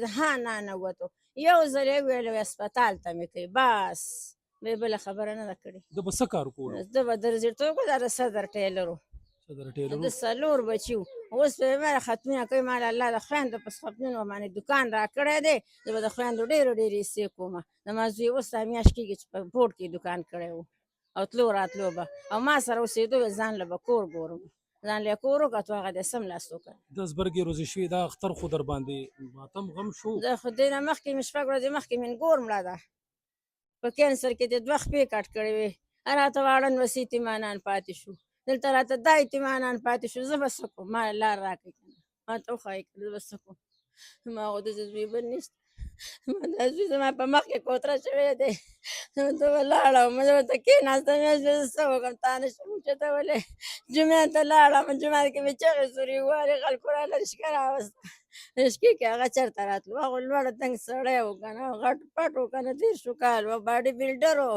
ها ننوتو یو ځل یې ویلې هسپتال ته مې کوي بس بیا بله خبره نه ده کړې. ده به څه کار کولو؟ ده به درځېدو دا د صدر ټیلر و. صدر ټیلر د و. 4 بچي وو. اوس به یې مړه ختمونه کوي ما له الله د خویندو په ختمونو باندې دوکان راکړی دی. زه به د خویندو ډېرې ډېرې حصې کومه. زما زوی اوس دا میاشت کېږي چې په بوټ کې دوکان کړی و او تلو راتلو به او ما سره اوسېدو ځان له به کور ګورم ځان له یې کور وکړه تو هغه دې سملاسي وکړه. 10 برګې روزي شوي دا اختر خو در باندې ماتم غم شو. زه خو دې نه مخکې مې 6 ورځې مخکې مې ګور مړه ده په کینسر کې دې 2 خپې کټ کړې وې راته واړه نوسي اطمینان پاتې شو دلته راته دا اطمینان پاتې شو زه به څه کوم ما لار راکړئ که نه ما ته وښایي که زه به څه کوم ما خو داسې زوی بل نشته دا زوی زما په مخ کې کوتره شوی دی زه به لاړم زه ورته کېناستم زه څه وکړم تا نه شم اوچتولی جومات ته لاړم جومات کې مې چغې سورې ووهلې خلکو راله رشکه راوسته رشکې کې هغه چېرته راتلو هغه لوړه تنګ سړی و که نه غټ پټ و که نه 30 کال و باډي بلډر و